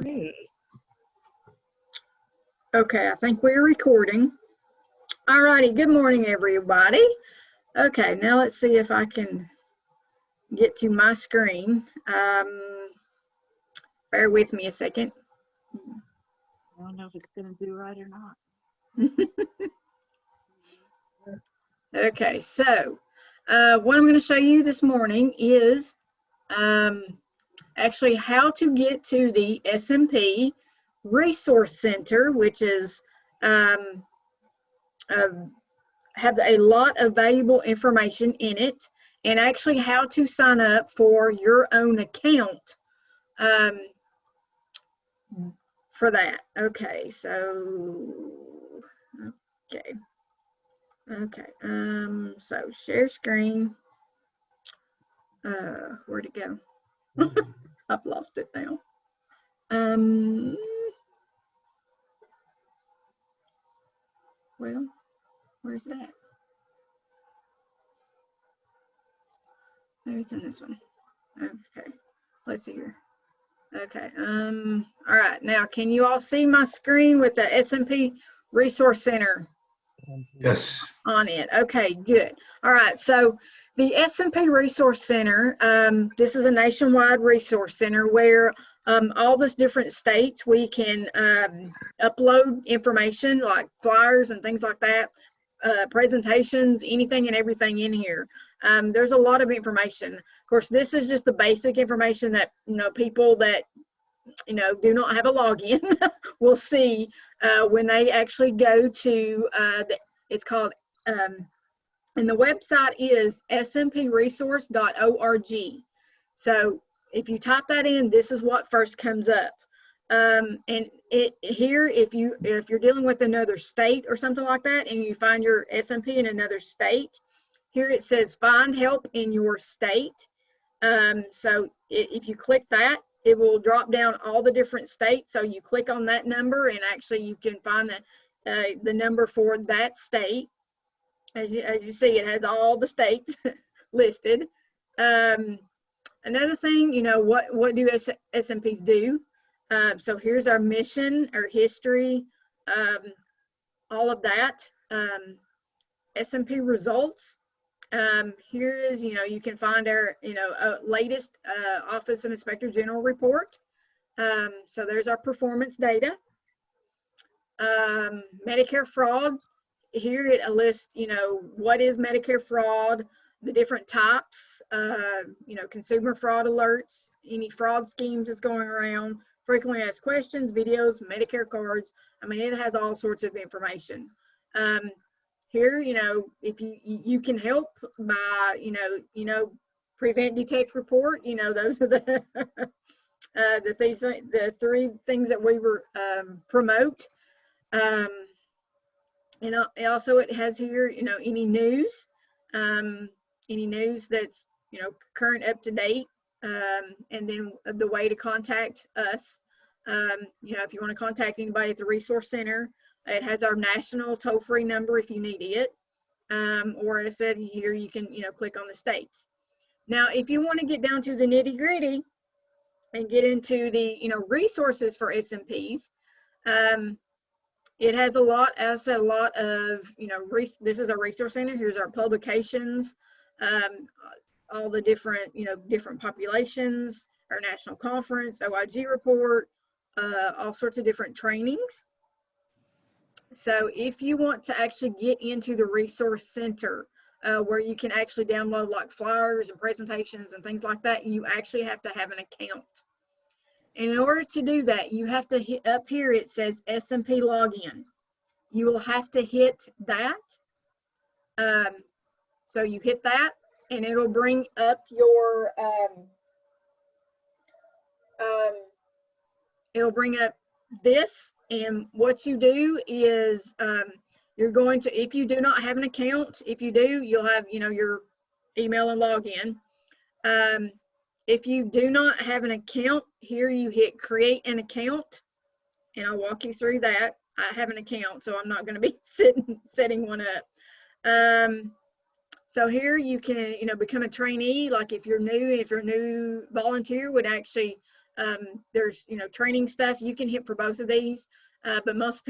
is. Okay, I think we're recording. All righty, good morning, everybody. Okay, now let's see if I can get to my screen. Bear with me a second. I don't know if it's going to do right or not. Okay, so what I'm going to show you this morning is actually how to get to the SMP Resource Center, which is have a lot of valuable information in it, and actually how to sign up for your own account for that. Okay, so so share screen. Where'd it go? I've lost it now. Well, where's that? Maybe it's in this one. Okay, let's see here. Okay, all right, now can you all see my screen with the SMP Resource Center? Yes. On it? Okay, good. All right, so the SMP Resource Center, this is a nationwide resource center where all these different states we can upload information like flyers and things like that, presentations, anything and everything in here. There's a lot of information. Of course, this is just the basic information that people that do not have a login will see when they actually go to it's called and the website is smpresource.org. So if you type that in, this is what first comes up. And here, if you're dealing with another state or something like that, and you find your SMP in another state, here it says find help in your state. So if you click that, it will drop down all the different states. So you click on that number, and actually you can find the number for that state. As you see, it has all the states listed. Another thing, what do SMPs do? So here's our mission, our history, all of that. SMP results. Here is, you can find our, latest Office of Inspector General report. So there's our performance data. Medicare fraud. Here it lists, what is Medicare fraud, the different types, consumer fraud alerts, any fraud schemes that's going around, frequently asked questions, videos, Medicare cards. I mean, it has all sorts of information. Here, if you can help by, prevent, detect, report. Those are the the three things that we were promote. And also it has here, any news that's, current, up to date, and then the way to contact us. If you want to contact anybody at the Resource Center, it has our national toll-free number if you need it. Or as I said, here you can, click on the states. Now, if you want to get down to the nitty-gritty and get into the, resources for SMPs, it has a lot, as I said, a lot of, this is our resource center. Here's our publications, all the different, different populations, our national conference, OIG report, all sorts of different trainings. So if you want to actually get into the resource center, where you can actually download like flyers and presentations and things like that, you actually have to have an account. And in order to do that, you have to hit up here, it says SMP login. You will have to hit that. So you hit that, and it'll bring up your, it'll bring up this. And what you do is you're going to, if you do not have an account, if you do, you'll have, your email and login. If you do not have an account, here you hit create an account, and I'll walk you through that. I have an account, so I'm not going to be setting one up. So here you can, become a trainee. Like if you're new, if you're a new volunteer, would actually There's, you know, training stuff you can hit for both of these. But most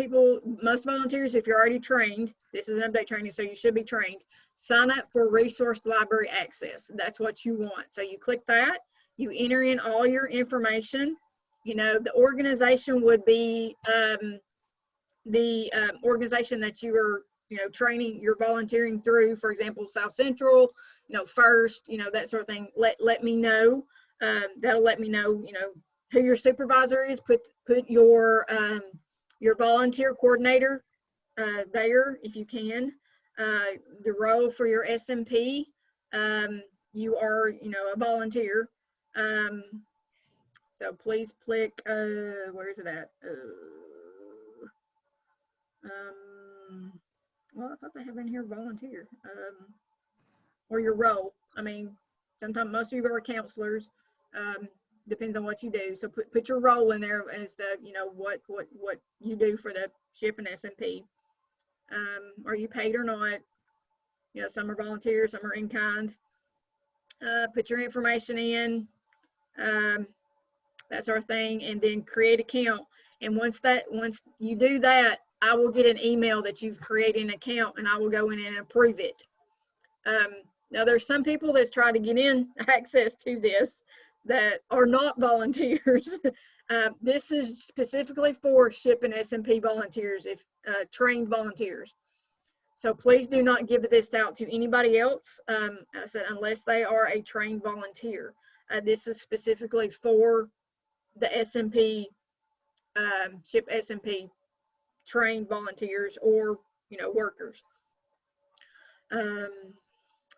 volunteers, if you're already trained, this is an update training, so you should be trained, sign up for resource library access. That's what you want. So you click that, you enter in all your information. You know, the organization would be the organization that you are, you know, training, you're volunteering through, for example, South Central, you know, First, you know, that sort of thing. Let me know. That'll let me know, you know, who your supervisor is. Put your volunteer coordinator there if you can. The role for your SMP, you are, you know, a volunteer. So please click, where is it at? Well, I thought they have in here volunteer, or your role. I mean, sometimes most of you are counselors. Depends on what you do. So put your role in there as to, you know, what you do for the SHIP and SMP. Are you paid or not? You know, some are volunteers, some are in kind. Put your information in, that sort of thing, and then create account. And once you do that, I will get an email that you've created an account, and I will go in and approve it. Now there's some people that's trying to get in access to this that are not volunteers. This is specifically for SHIP and SMP volunteers, if trained volunteers. So please do not give this out to anybody else. I said, unless they are a trained volunteer. This is specifically for the SMP, SHIP SMP trained volunteers or, you know, workers.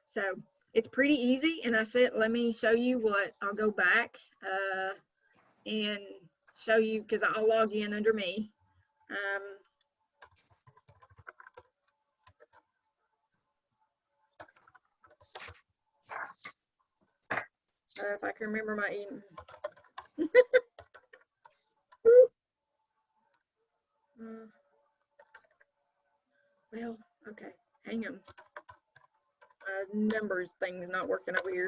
So it's pretty easy. And I said, let me show you what, I'll go back and show you, because I'll log in under me. If I can remember my email. Well, okay, hang on. Numbers thing is not working over here.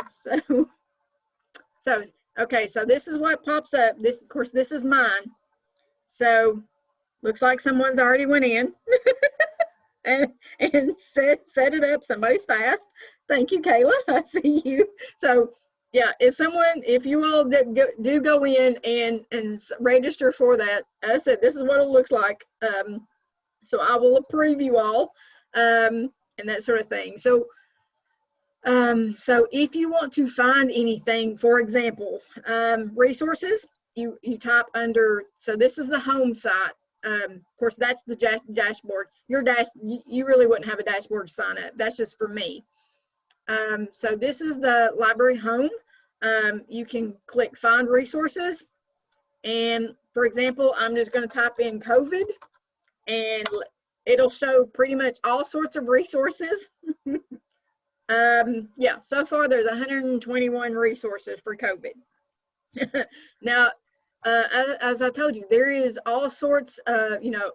So okay, so this is what pops up. This, of course, this is mine. So looks like someone's already went in and set it up. Somebody's fast. Thank you, Kayla. I see you. So yeah, if you all do go in and register for that, as I said, this is what it looks like. So I will approve you all, and that sort of thing. So if you want to find anything, for example, resources, you type under, so this is the home site. Of course, that's the dashboard. You really wouldn't have a dashboard to sign up. That's just for me. So this is the library home. You can click find resources. And for example, I'm just going to type in COVID, and it'll show pretty much all sorts of resources. Yeah, so far there's 121 resources for COVID. Now, as I told you, there is all sorts of, you know,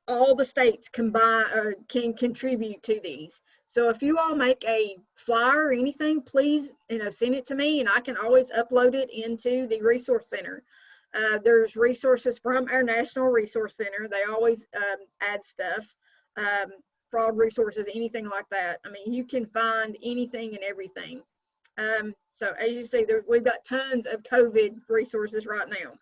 all the states combine or can contribute to these. So if you all make a flyer or anything, please, you know, send it to me, and I can always upload it into the Resource Center. There's resources from our National Resource Center. They always add stuff, fraud resources, anything like that. I mean, you can find anything and everything. So as you see, we've got tons of COVID resources right now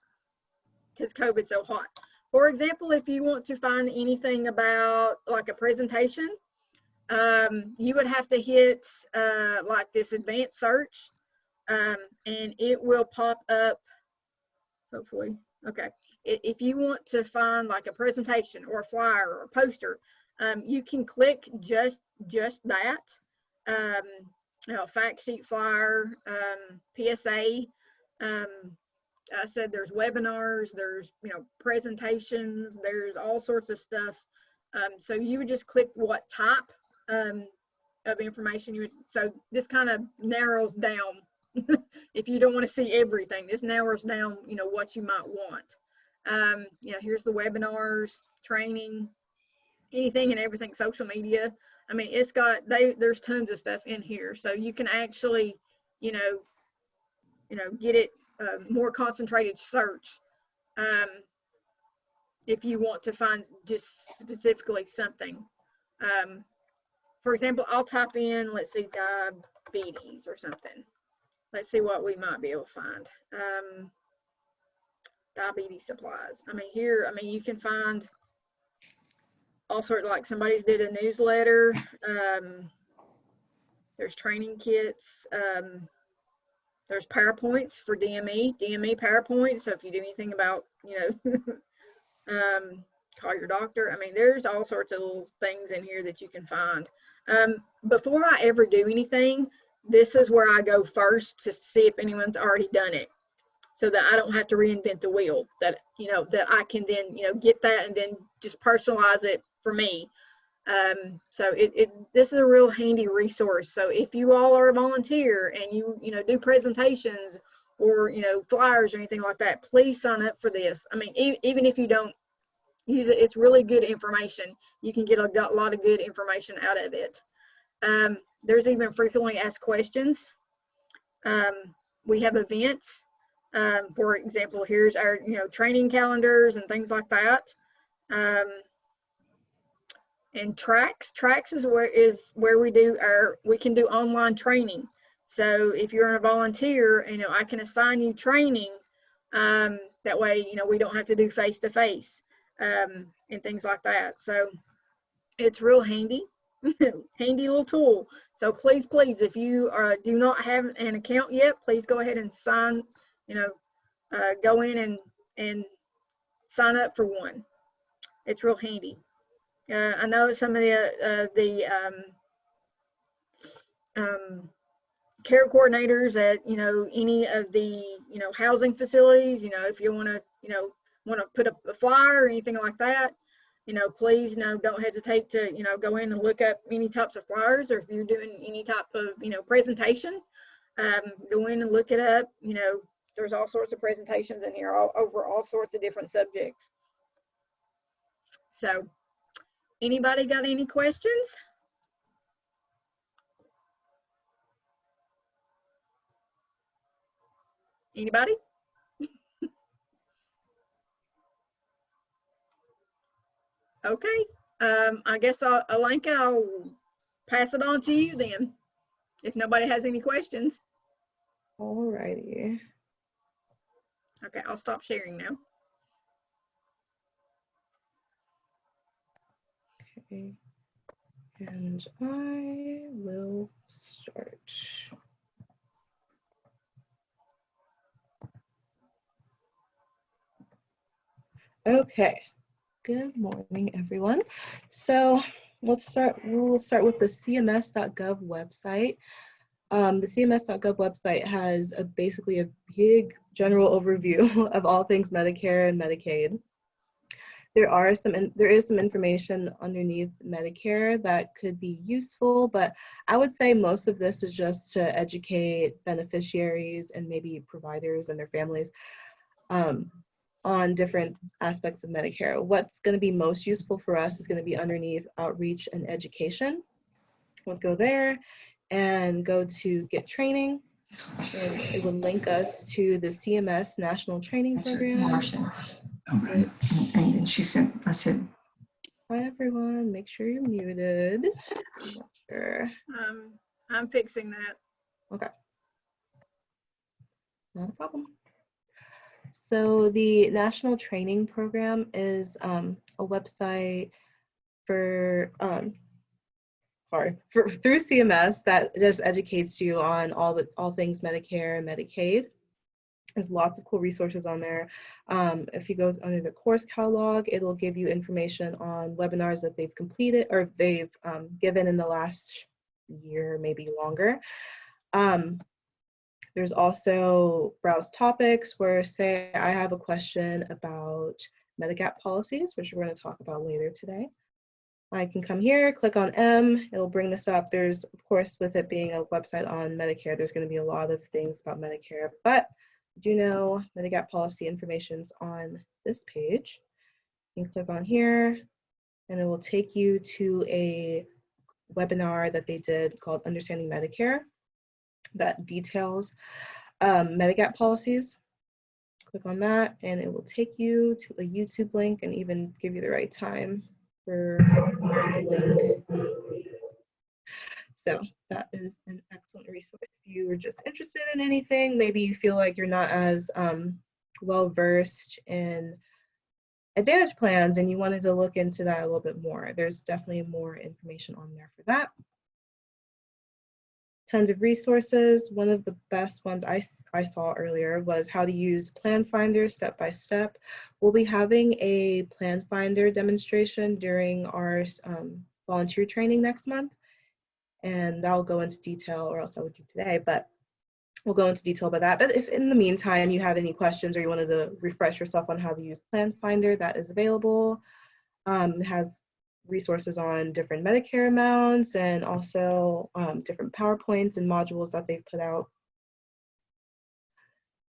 because COVID's so hot. For example, if you want to find anything about like a presentation, you would have to hit like this advanced search, and it will pop up, hopefully. Okay, if you want to find like a presentation or a flyer or a poster, you can click just that. You know, fact sheet, flyer, PSA. I said there's webinars, there's, you know, presentations, there's all sorts of stuff. So you would just click what type of information you would. So this kind of narrows down. If you don't want to see everything, this narrows down, you know, what you might want. You know, here's the webinars, training, anything and everything, social media. I mean, it's got, there's tons of stuff in here. So you can actually, you know, get it more concentrated search if you want to find just specifically something. For example, I'll type in, let's see, diabetes or something. Let's see what we might be able to find. Diabetes supplies. I mean, here, I mean, you can find all sorts, like somebody's did a newsletter. There's training kits. There's PowerPoints for DME PowerPoint. So if you do anything about, you know, call your doctor. I mean, there's all sorts of little things in here that you can find. Before I ever do anything, this is where I go first to see if anyone's already done it, so that I don't have to reinvent the wheel, that, you know, that I can then, you know, get that and then just personalize it for me. So this is a real handy resource. So if you all are a volunteer and you know, do presentations or, you know, flyers or anything like that, please sign up for this. I mean, even if you don't use it, it's really good information. You can get a lot of good information out of it. There's even frequently asked questions. We have events. For example, here's our, you know, training calendars and things like that. And tracks is where we can do online training. So if you're a volunteer, you know, I can assign you training. That way, you know, we don't have to do face-to-face and things like that. So it's real handy, handy little tool. So please, if you do not have an account yet, please go ahead and sign, you know, go in and sign up for one. It's real handy. I know some of the care coordinators at, you know, any of the, you know, housing facilities, you know, if you want to, you know, put up a flyer or anything like that, you know, please, you know, don't hesitate to, you know, go in and look up any types of flyers, or if you're doing any type of, you know, presentation, go in and look it up. You know, there's all sorts of presentations in here over all sorts of different subjects. So anybody got any questions? Anybody? Okay. I guess Alenka, I'll pass it on to you then, if nobody has any questions. All righty. Okay, I'll stop sharing now. Okay. And I will start. Okay. Good morning, everyone. So we'll start with the CMS.gov website. The CMS.gov website has basically a big general overview of all things Medicare and Medicaid. There is some information underneath Medicare that could be useful, but I would say most of this is just to educate beneficiaries and maybe providers and their families on different aspects of Medicare. What's going to be most useful for us is going to be underneath outreach and education. We'll go there and go to get training, and it will link us to the CMS National Training Program. Marcia. Okay. And then she said, I said, hi everyone, make sure you're muted. I'm not sure. I'm fixing that. Okay. Not a problem. So the National Training Program is a website for through CMS that just educates you on all things Medicare and Medicaid. There's lots of cool resources on there. If you go under the course catalog, it'll give you information on webinars that they've completed or they've given in the last year, maybe longer. There's also browse topics where, say, I have a question about Medigap policies, which we're going to talk about later today. I can come here, click on M, it'll bring this up. There's, of course, with it being a website on Medicare, there's going to be a lot of things about Medicare, but do know Medigap policy information's on this page. You can click on here, and it will take you to a webinar that they did called Understanding Medicare that details Medigap policies. Click on that and it will take you to a YouTube link and even give you the right time for the link. So that is an excellent resource. If you are just interested in anything, maybe you feel like you're not as well versed in Advantage plans and you wanted to look into that a little bit more, there's definitely more information on there for that. Tons of resources. One of the best ones I saw earlier was how to use Plan Finder step by step. We'll be having a Plan Finder demonstration during our volunteer training next month. And I'll go into detail, or else I would do today, but we'll go into detail about that. But if in the meantime you have any questions or you wanted to refresh yourself on how to use Plan Finder, that is available. It has resources on different Medicare amounts and also different PowerPoints and modules that they've put out.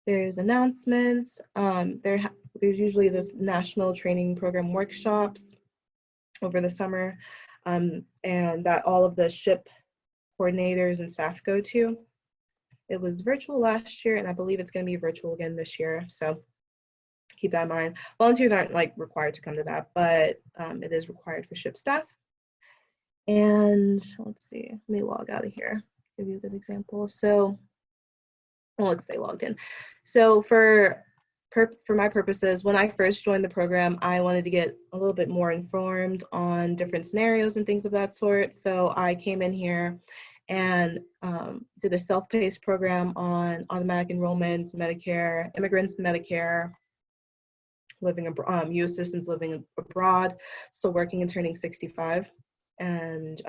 There's announcements. There's usually this national training program workshops over the summer, and that all of the SHIP coordinators and staff go to. It was virtual last year, and I believe it's going to be virtual again this year. So keep that in mind. Volunteers aren't like required to come to that, but it is required for SHIP staff. And let's see, let me log out of here, give you a good example. So, well, let's say logged in. So for my purposes, when I first joined the program, I wanted to get a little bit more informed on different scenarios and things of that sort. So I came in here and did a self-paced program on automatic enrollment, Medicare, immigrants, Medicare, living abroad, U.S. citizens living abroad, still working and turning 65, and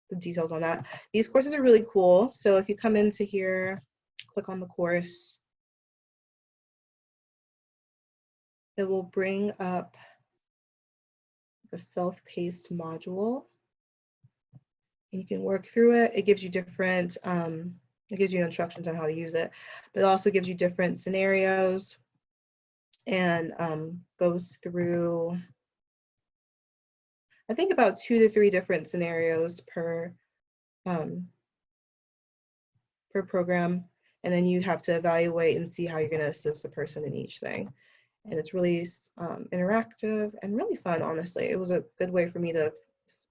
the details on that. These courses are really cool. So if you come into here, click on the course, it will bring up the self-paced module. And you can work through it. It gives you different, it gives you instructions on how to use it, but it also gives you different scenarios and goes through, I think, about 2 to 3 different scenarios per program. And then you have to evaluate and see how you're going to assist the person in each thing. And it's really interactive and really fun, honestly. It was a good way for me to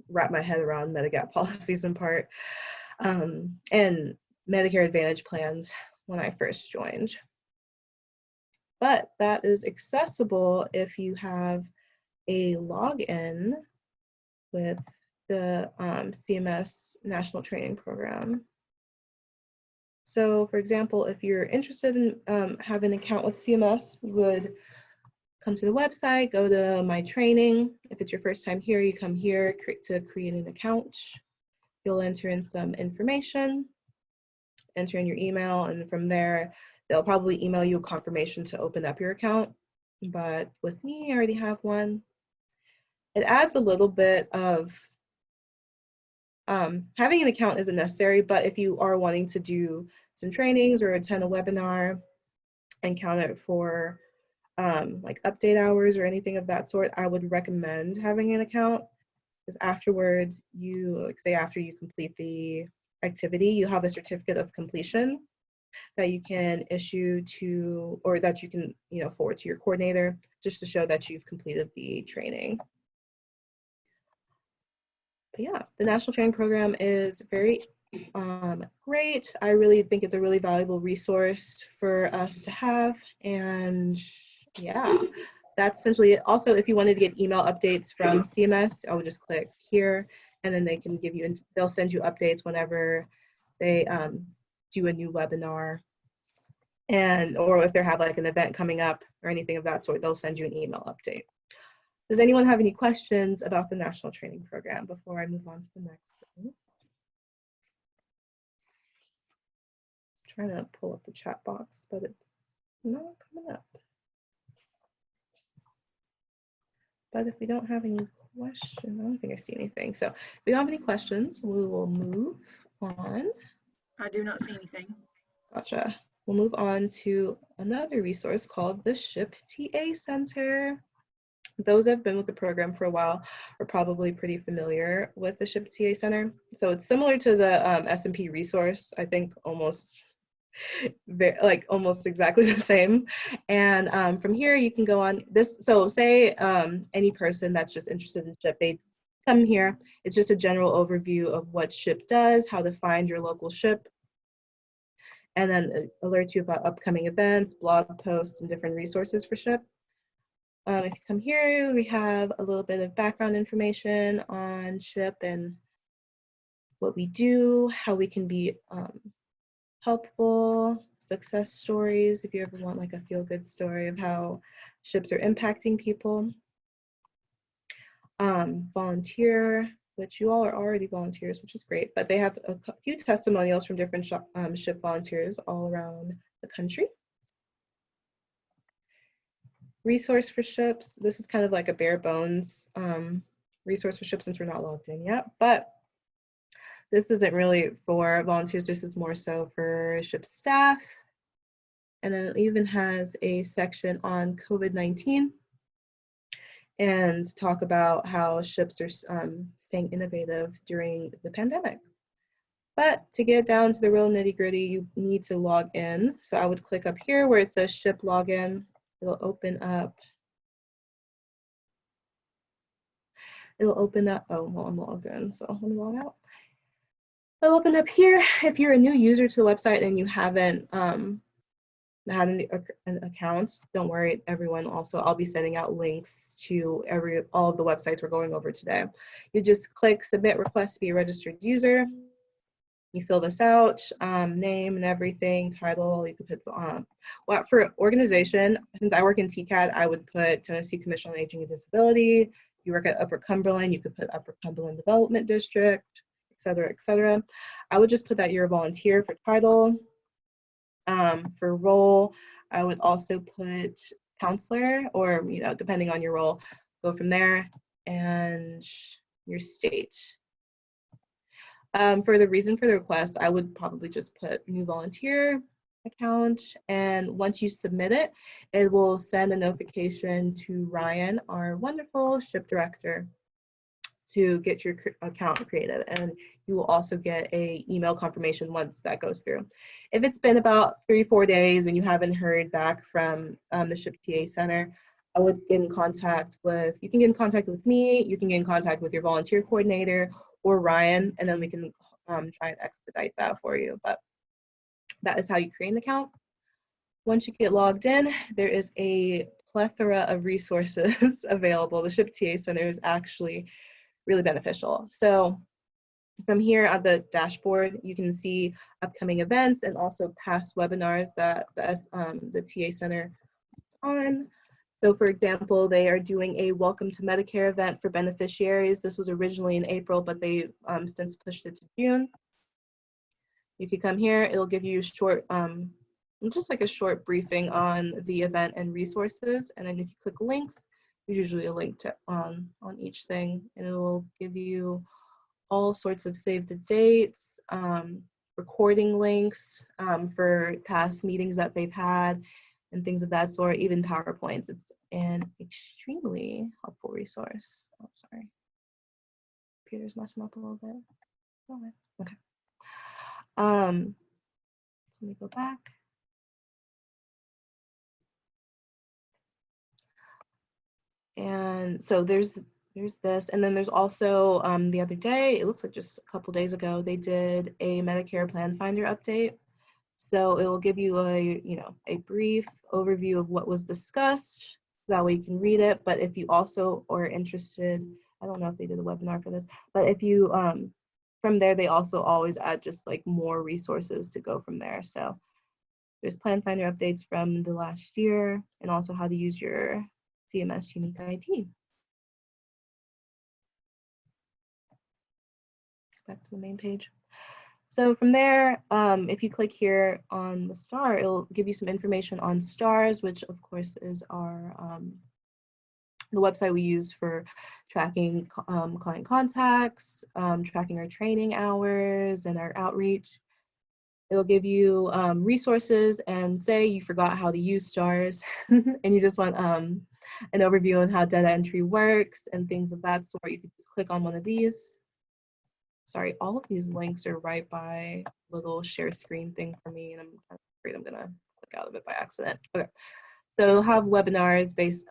wrap my head around Medigap policies in part, and Medicare Advantage plans when I first joined. But that is accessible if you have a login with the CMS National Training Program. So for example, if you're interested in having an account with CMS, you would come to the website, go to My Training. If it's your first time here, you come here to create an account. You'll enter in some information, enter in your email, and from there, they'll probably email you a confirmation to open up your account. But with me, I already have one. It adds a little bit of, having an account isn't necessary, but if you are wanting to do some trainings or attend a webinar and count it for like update hours or anything of that sort, I would recommend having an account, because afterwards, say after you complete the activity, you have a certificate of completion that you can issue to, or that you can forward to your coordinator, just to show that you've completed the training. But yeah, the National Training Program is very great. I really think it's a really valuable resource for us to have. And yeah, that's essentially it. Also, if you wanted to get email updates from CMS, I would just click here, and then they can give you, they'll send you updates whenever they do a new webinar, or if they have like an event coming up or anything of that sort, they'll send you an email update. Does anyone have any questions about the National Training Program before I move on to the next thing? I'm trying to pull up the chat box, but it's not coming up. But if we don't have any questions, I don't think I see anything. So if we don't have any questions, we will move on. I do not see anything. Gotcha. We'll move on to another resource called the SHIP TA Center. Those that have been with the program for a while are probably pretty familiar with the SHIP TA Center. So it's similar to the SMP resource. I think almost like almost exactly the same. And from here you can go on this. So say any person that's just interested in SHIP, they come here. It's just a general overview of what SHIP does, how to find your local SHIP, and then it alerts you about upcoming events, blog posts, and different resources for SHIP. If you come here, we have a little bit of background information on SHIP and what we do, how we can be helpful, success stories, if you ever want like a feel-good story of how SHIPs are impacting people. Volunteer, which you all are already volunteers, which is great, but they have a few testimonials from different SHIP volunteers all around the country. Resource for SHIPs, this is kind of like a bare bones resource for SHIPs since we're not logged in yet, but this isn't really for volunteers, this is more so for SHIP staff. And then it even has a section on COVID-19 and talk about how SHIPs are staying innovative during the pandemic. But to get down to the real nitty gritty, you need to log in. So I would click up here where it says SHIP login. It'll open up. Oh, well, I'm logged in, so let me log out. It'll open up here. If you're a new user to the website and you haven't had an account, don't worry, everyone. Also, I'll be sending out links to all of the websites we're going over today. You just click submit request to be a registered user. You fill this out, name and everything, title. You could put well, for organization, since I work in TCAD, I would put Tennessee Commission on Aging and Disability. If you work at Upper Cumberland, you could put Upper Cumberland Development District, et cetera, et cetera. I would just put that you're a volunteer for title. For role, I would also put counselor, or depending on your role, go from there, and your state. For the reason for the request, I would probably just put new volunteer account, and once you submit it, it will send a notification to Ryan, our wonderful SHIP director, to get your account created, and you will also get a email confirmation once that goes through. If it's been about 3-4 days and you haven't heard back from the SHIP TA Center, I would get in contact with, you can get in contact with me, you can get in contact with your volunteer coordinator or Ryan, and then we can try and expedite that for you. But that is how you create an account. Once you get logged in, there is a plethora of resources available. The SHIP TA Center is actually really beneficial. So from here on the dashboard, you can see upcoming events and also past webinars that the TA Center is on. So for example, they are doing a Welcome to Medicare event for beneficiaries. This was originally in April, but they since pushed it to June. You can come here, it'll give you short, just like a short briefing on the event and resources. And then if you click links, there's usually a link to on each thing, and it will give you all sorts of save the dates, recording links for past meetings that they've had, and things of that sort, even PowerPoints. It's an extremely helpful resource. Oh, sorry. Computer's messing up a little bit. Okay. Let me go back. And so there's this, and then there's also the other day, it looks like just a couple days ago, they did a Medicare Plan Finder update. So it will give you a brief overview of what was discussed. That way you can read it. But if you also are interested, I don't know if they did a webinar for this, but if you from there, they also always add just like more resources to go from there. So there's Plan Finder updates from the last year, and also how to use your CMS unique ID. Back to the main page. So from there, if you click here on the star, it'll give you some information on stars, which of course is our the website we use for tracking client contacts, tracking our training hours and our outreach. It'll give you resources, and say you forgot how to use stars and you just want an overview on how data entry works and things of that sort. You could just click on one of these. sorry, all of these links are right by little share screen thing for me, and I'm afraid I'm gonna click out of it by accident. Okay, so we'll have webinars based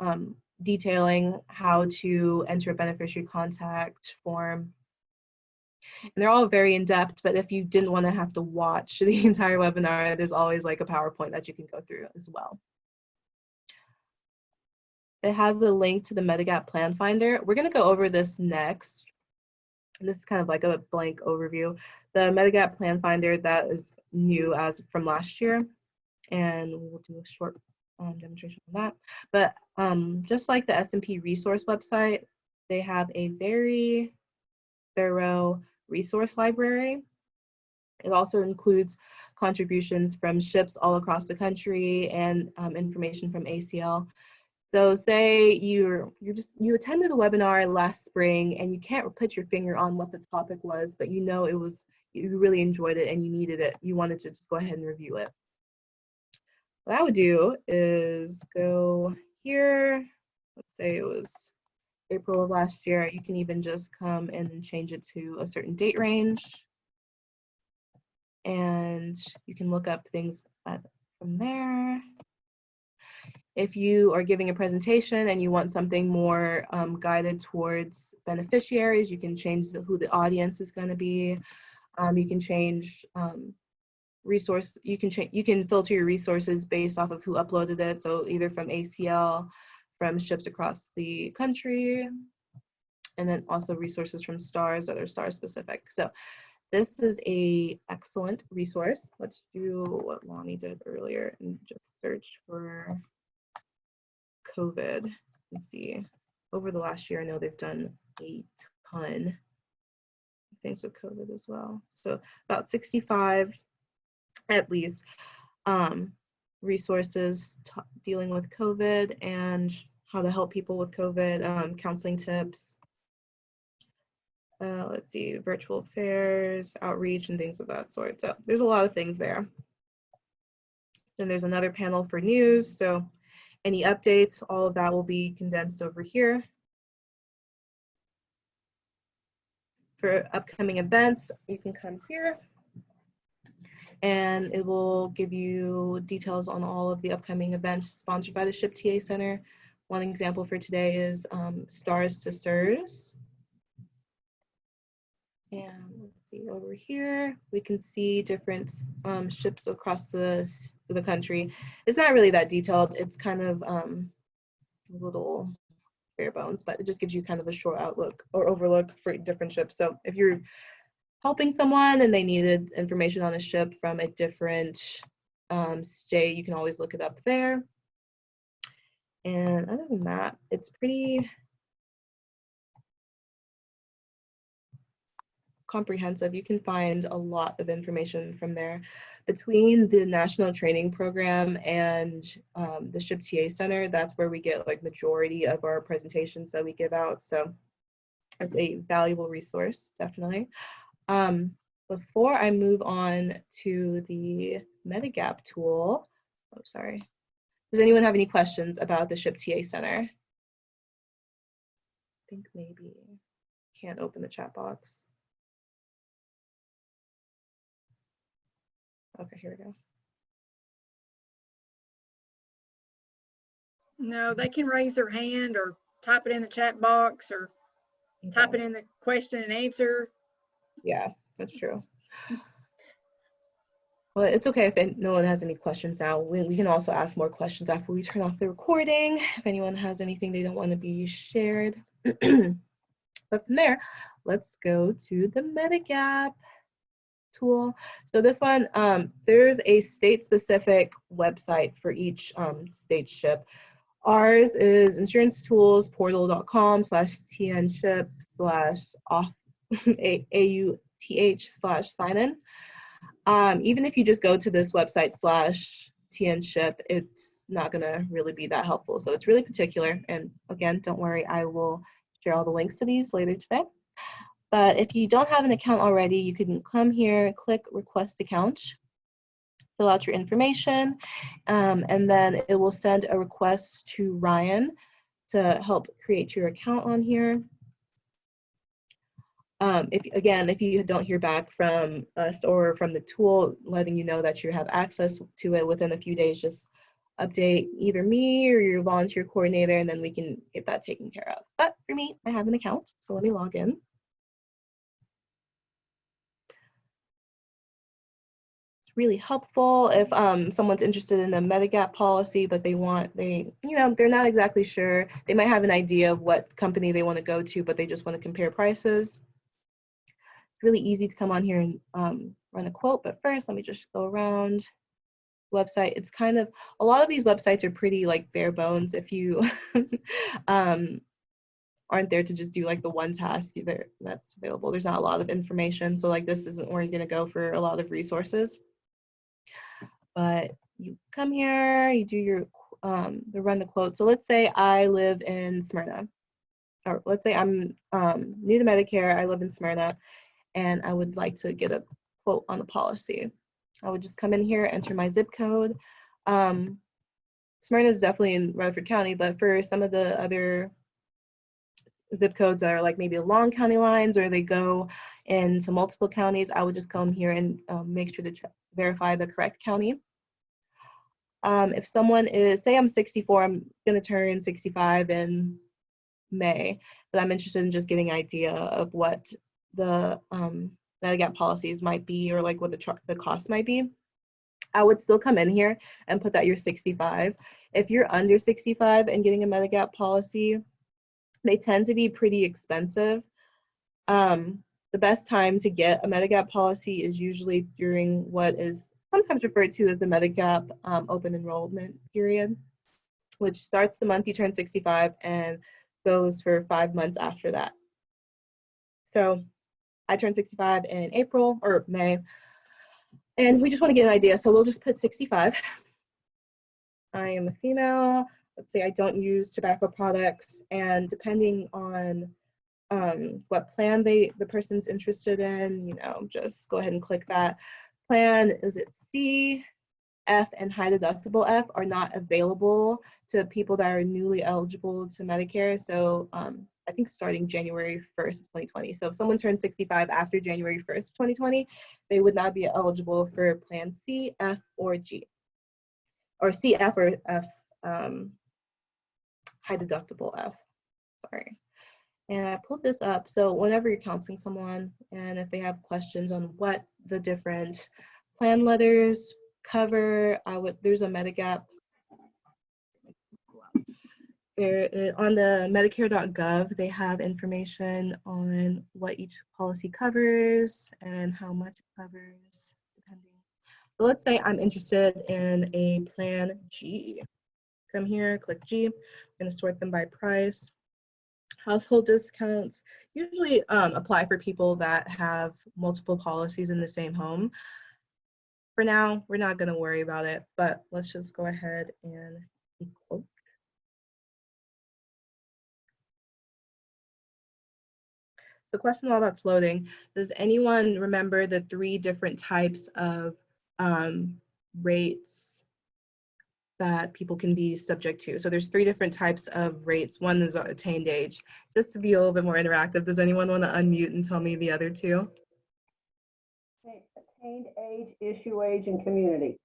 detailing how to enter a beneficiary contact form. And they're all very in-depth, but if you didn't want to have to watch the entire webinar, there's always like a PowerPoint that you can go through as well. It has a link to the Medigap Plan Finder. We're going to go over this next. This is kind of like a blank overview. The Medigap Plan Finder, that is new as from last year, and we'll do a short demonstration on that. But just like the SMP resource website, they have a very thorough resource library. It also includes contributions from SHIPs all across the country and information from ACL. So say you attended a webinar last spring and you can't put your finger on what the topic was, but you know you really enjoyed it and you needed it. You wanted to just go ahead and review it. What I would do is go here. Let's say it was April of last year. You can even just come and change it to a certain date range. And you can look up things from there. If you are giving a presentation and you want something more guided towards beneficiaries, you can change who the audience is going to be. You can change resource. You can filter your resources based off of who uploaded it. So either from ACL, from SHIPs across the country, and then also resources from STARS that are STAR specific. So this is a excellent resource. Let's do what Lonnie did earlier and just search for COVID and see. Over the last year, I know they've done a ton of things with COVID as well. So about 65 at least resources dealing with COVID and how to help people with COVID, counseling tips. Let's see, virtual fairs, outreach, and things of that sort. So there's a lot of things there. Then there's another panel for news. So any updates, all of that will be condensed over here. For upcoming events, you can come here and it will give you details on all of the upcoming events sponsored by the SHIP TA Center. One example for today is STARS to SIRS. And let's see over here, we can see different SHIPs across the country. It's not really that detailed. It's kind of a little bare bones, but it just gives you kind of a short outlook or overlook for different SHIPs. So if you're helping someone and they needed information on a SHIP from a different state, you can always look it up there. And other than that, it's pretty comprehensive. You can find a lot of information from there. Between the National Training Program and the SHIP TA Center, that's where we get like majority of our presentations that we give out. So it's a valuable resource, definitely. Before I move on to the Medigap tool, oh, sorry. Does anyone have any questions about the SHIP TA Center? I think maybe can't open the chat box. Okay, here we go. No, they can raise their hand or type it in the chat box or type it in the question and answer. Yeah, that's true. Well, it's okay if no one has any questions now. We can also ask more questions after we turn off the recording, if anyone has anything they don't want to be shared. But from there, let's go to the Medigap tool. So this one, there's a state-specific website for each state SHIP. Ours is insuranceTools.com/TNShip/AUTH/sign-in. Even if you just go to this website /TNShip, it's not gonna really be that helpful. So it's really particular. And again, don't worry, I will share all the links to these later today. But if you don't have an account already, you can come here, click request account, fill out your information, and then it will send a request to Ryan to help create your account on here. if you don't hear back from us or from the tool letting you know that you have access to it within a few days, just update either me or your volunteer coordinator, and then we can get that taken care of. But for me, I have an account, so let me log in. It's really helpful if someone's interested in a Medigap policy, but they're not exactly sure. They might have an idea of what company they want to go to, but they just want to compare prices. It's really easy to come on here and run a quote, but first let me just go around the website. It's kind of, a lot of these websites are pretty like bare bones if you aren't there to just do like the one task either that's available. There's not a lot of information, so like this isn't where you're going to go for a lot of resources. But you come here, you do your run the quote. So let's say I live in Smyrna, or let's say I'm new to Medicare, I live in Smyrna, and I would like to get a quote on a policy. I would just come in here, enter my zip code. Smyrna is definitely in Rutherford County, but for some of the other zip codes that are like maybe along county lines or they go into multiple counties, I would just come here and make sure to verify the correct county. If someone is, say I'm 64, I'm gonna turn 65 in May, but I'm interested in just getting an idea of what the Medigap policies might be, or like what the cost might be. I would still come in here and put that you're 65. If you're under 65 and getting a Medigap policy, they tend to be pretty expensive. The best time to get a Medigap policy is usually during what is sometimes referred to as the Medigap open enrollment period, which starts the month you turn 65 and goes for 5 months after that. So I turned 65 in April or May, and we just want to get an idea. So we'll just put 65. I am a female. Let's say I don't use tobacco products, and depending on what plan the person's interested in, just go ahead and click that plan. Is it C, F, and high deductible F are not available to people that are newly eligible to Medicare. So I think starting January 1st of 2020. So if someone turned 65 after January 1st of 2020, they would not be eligible for plan C, F, or G, or C, F, or F, high deductible F, sorry. And I pulled this up, so whenever you're counseling someone and if they have questions on what the different plan letters cover, there's a Medigap. On the Medicare.gov, they have information on what each policy covers and how much it covers, depending. So let's say I'm interested in a plan G. Come here, click G. I'm going to sort them by price. Household discounts usually apply for people that have multiple policies in the same home. For now, we're not going to worry about it, but let's just go ahead and quote. So question while that's loading, does anyone remember the 3 different types of rates that people can be subject to? So there's 3 different types of rates. One is attained age. Just to be a little bit more interactive, does anyone want to unmute and tell me the other 2? Attained age, issue age, and community.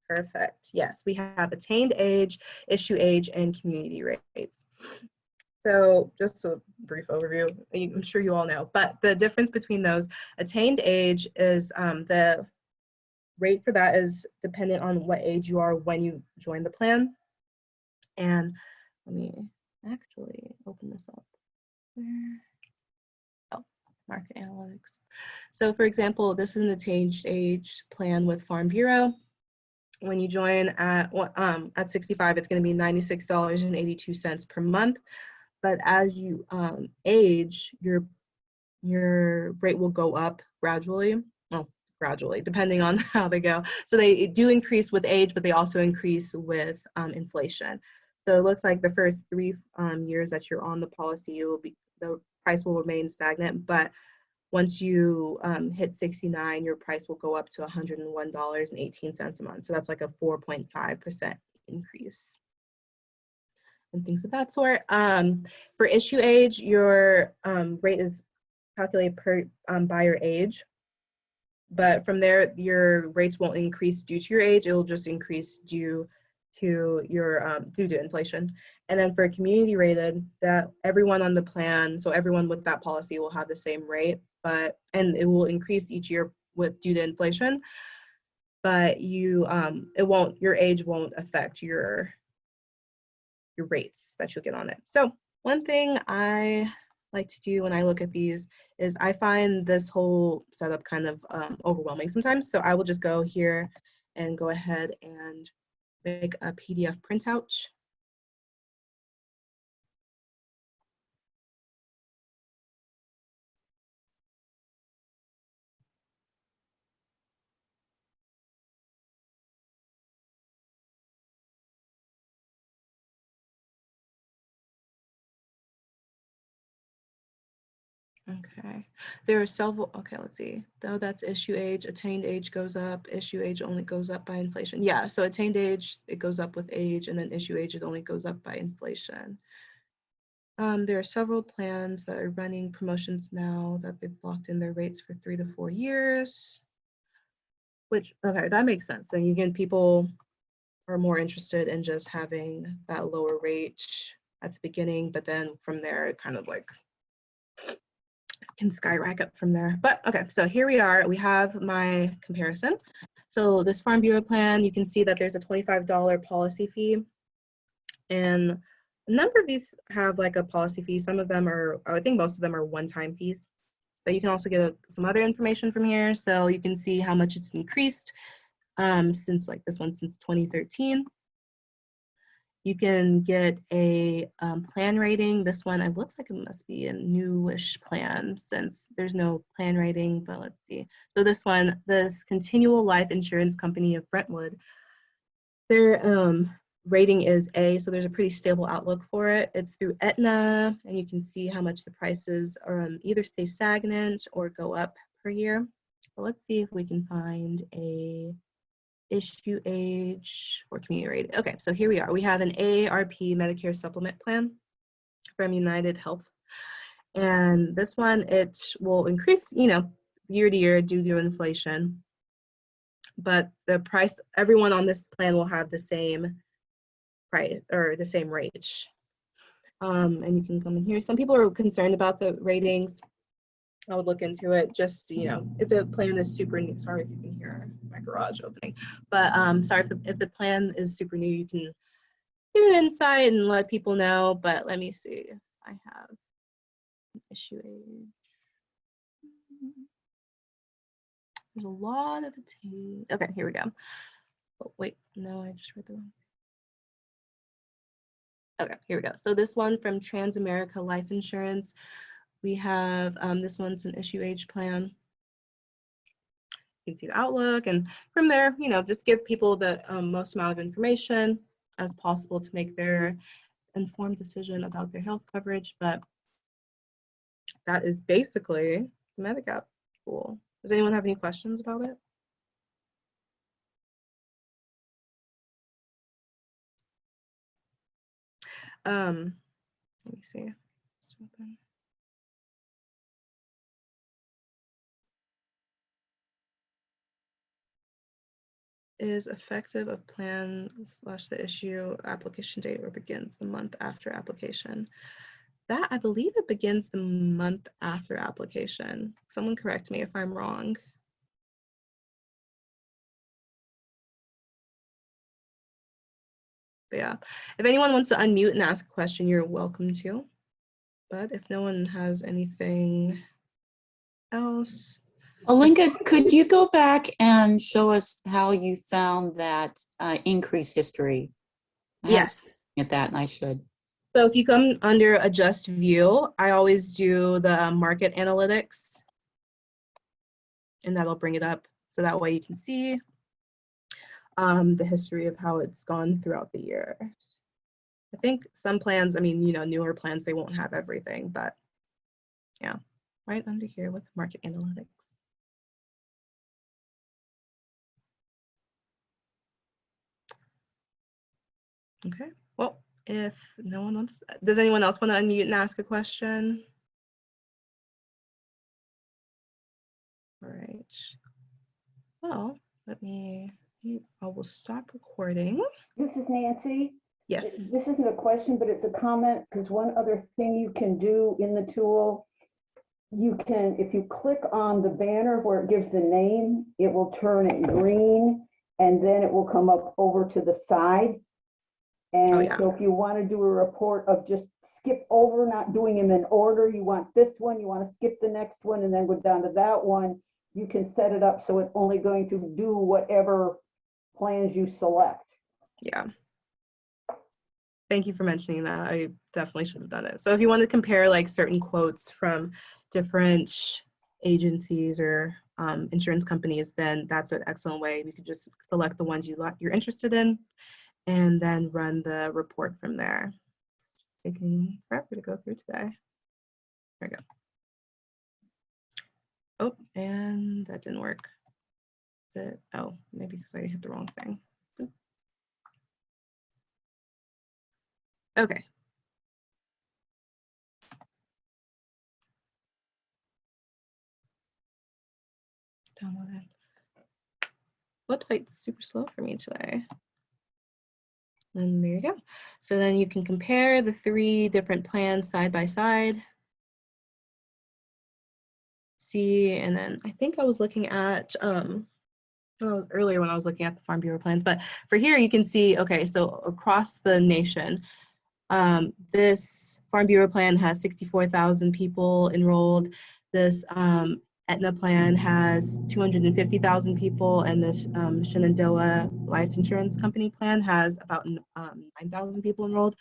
Perfect. Yes, we have attained age, issue age, and community rates. So just a brief overview, I'm sure you all know, but the difference between those, attained age is the rate for that is dependent on what age you are when you join the plan. And let me actually open this up. Oh, market analytics. So for example, this is an attained age plan with Farm Bureau. When you join at 65, it's going to be $96.82 per month. But as you age, your rate will go up gradually. Well, gradually, depending on how they go. So they do increase with age, but they also increase with inflation. So it looks like the first 3 years that you're on the policy, the price will remain stagnant. But once you hit 69, your price will go up to $101.18 a month. So that's like a 4.5% increase. And things of that sort. For issue age, your rate is calculate per by your age. But from there, your rates won't increase due to your age. It will just increase due to your due to inflation. And then for community rated, that everyone on the plan, so everyone with that policy will have the same rate, and it will increase each year with due to inflation. But your age won't affect your rates that you'll get on it. So one thing I like to do when I look at these is I find this whole setup kind of overwhelming sometimes. So I will just go here and go ahead and make a PDF printout. Okay, there are several, okay, let's see. Though that's issue age, attained age goes up, issue age only goes up by inflation. Yeah, so attained age, it goes up with age, and then issue age, it only goes up by inflation. There are several plans that are running promotions now that they've locked in their rates for 3 to 4 years, which, okay, that makes sense. And again, people are more interested in just having that lower rate at the beginning, but then from there, it kind of like can skyrocket from there. But okay, so here we are. We have my comparison. So this Farm Bureau plan, you can see that there's a $25 policy fee. And a number of these have like a policy fee. Some of them are, I think most of them are one-time fees. But you can also get some other information from here. So you can see how much it's increased since like this one, since 2013. You can get a plan rating. This one, it looks like it must be a newish plan since there's no plan rating, but let's see. So this one, this Continual Life Insurance Company of Brentwood, their rating is A, so there's a pretty stable outlook for it. It's through Aetna, and you can see how much the prices either stay stagnant or go up per year. But let's see if we can find a issue age for community rated. Okay, so here we are. We have an AARP Medicare supplement plan from United Health. And this one, it will increase, year to year due to inflation. But the price, everyone on this plan will have the same price or the same rate. And you can come in here. Some people are concerned about the ratings. I would look into it just, if the plan is super new. Sorry if you can hear my garage opening. But sorry if the plan is super new, you can get an insight and let people know. But let me see if I have an issue age. There's a lot of okay, here we go. Oh, wait, no, I just read the wrong. Okay, here we go. So this one from Transamerica Life Insurance. We have, this one's an issue age plan. You can see the outlook, and from there, just give people the most amount of information as possible to make their informed decision about their health coverage. But that is basically the Medigap tool. Does anyone have any questions about it? Let me see. Is effective of plan / the issue application date or begins the month after application. That, I believe it begins the month after application. Someone correct me if I'm wrong. But yeah, if anyone wants to unmute and ask a question, you're welcome to. But if no one has anything else. Olinka, could you go back and show us how you found that increase history? Yes. At that, and I should. So if you come under Adjust View, I always do the market analytics, and that'll bring it up. So that way you can see the history of how it's gone throughout the year. I think some plans, newer plans, they won't have everything, but yeah, right under here with market analytics. Okay, well, if no one wants, does anyone else want to unmute and ask a question? All right. Well, I will stop recording. This is Nancy. Yes. This isn't a question, but it's a comment, because one other thing you can do in the tool, you can, if you click on the banner where it gives the name, it will turn it green, and then it will come up over to the side. And yeah. so if you want to do a report of just skip over, not doing them in order, you want this one, you want to skip the next one, and then go down to that one, you can set it up so it's only going to do whatever plans you select. Yeah. Thank you for mentioning that. I definitely should have done it. So if you want to compare like certain quotes from different agencies or insurance companies, then that's an excellent way. You could just select the ones you're interested in and then run the report from there. It's taking forever to go through today. There we go. Oh, and that didn't work. Oh, maybe because I hit the wrong thing. Okay. Downloaded. Website's super slow for me today. And there you go. So then you can compare the 3 different plans side by side. See, and then I think I was looking at earlier when I was looking at the Farm Bureau plans, but for here you can see, okay, so across the nation, this Farm Bureau plan has 64,000 people enrolled. This Aetna plan has 250,000 people, and this Shenandoah Life Insurance Company plan has about 9,000 people enrolled.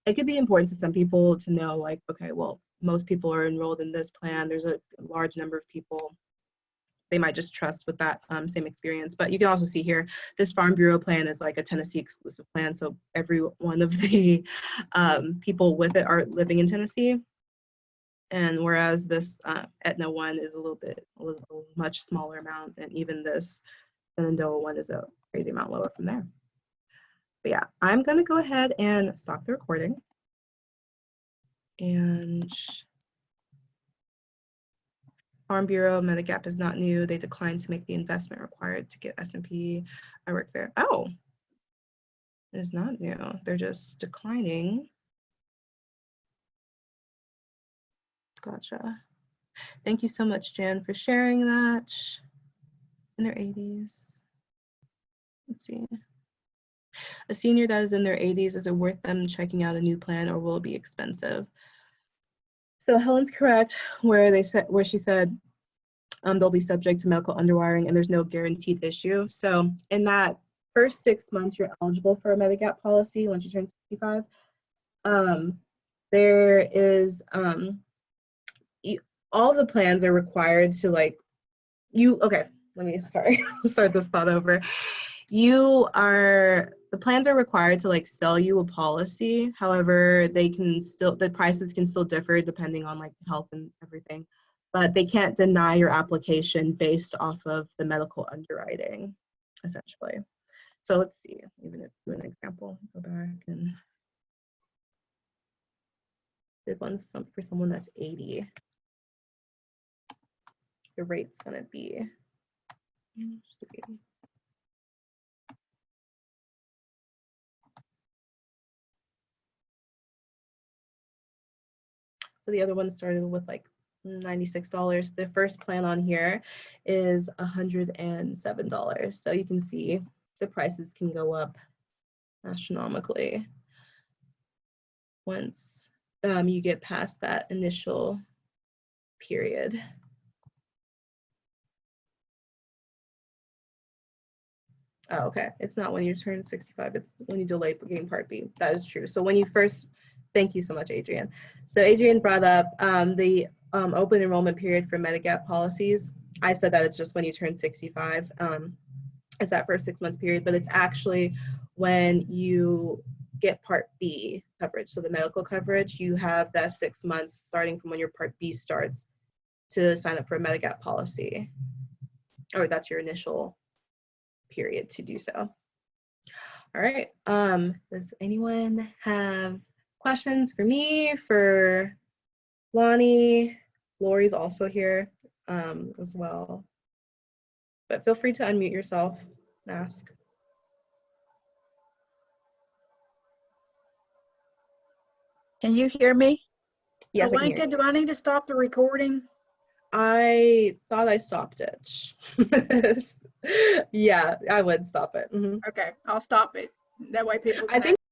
It could be important to some people to know, like, okay, well, most people are enrolled in this plan. There's a large number of people they might just trust with that same experience. But you can also see here, this Farm Bureau plan is like a Tennessee exclusive plan. So every one of the people with it are living in Tennessee. And whereas this Aetna one is was a much smaller amount, and even this Shenandoah one is a crazy amount lower from there. But yeah, I'm gonna go ahead and stop the recording. And Farm Bureau, Medigap is not new. They declined to make the investment required to get SMP. I work there. Oh, it is not new. They're just declining. Gotcha. Thank you so much, Jan, for sharing that. In their 80s. Let's see. A senior that is in their 80s, is it worth them checking out a new plan, or will it be expensive? So Helen's correct where she said they'll be subject to medical underwiring and there's no guaranteed issue. So in that first 6 months, you're eligible for a Medigap policy once you turn 65. There is all the plans are required to okay, sorry, start this thought over. The plans are required to sell you a policy. However, the prices can still differ depending on health and everything, but they can't deny your application based off of the medical underwriting, essentially. So let's see, even if do an example, go back and did one for someone that's 80. The rate's gonna be, so the other one started with $96. The first plan on here is $107. So you can see the prices can go up astronomically once you get past that initial period. Oh, okay. It's not when you turn 65, it's when you delay getting Part B. That is true. So when you first, thank you so much, Adrienne. So Adrienne brought up the open enrollment period for Medigap policies. I said that it's just when you turn 65. It's that first 6 month period, but it's actually when you get Part B coverage. So the medical coverage, you have that 6 months starting from when your Part B starts to sign up for a Medigap policy, or that's your initial period to do so. All right, does anyone have questions for me, for Lonnie? Lori's also here as well. but feel free to unmute yourself and ask. Can you hear me? Yes, I can hear Alenka, you. do I need to stop the recording? I thought I stopped it. Yeah, I would stop it. Mhm. Okay, I'll stop it. That way people I can think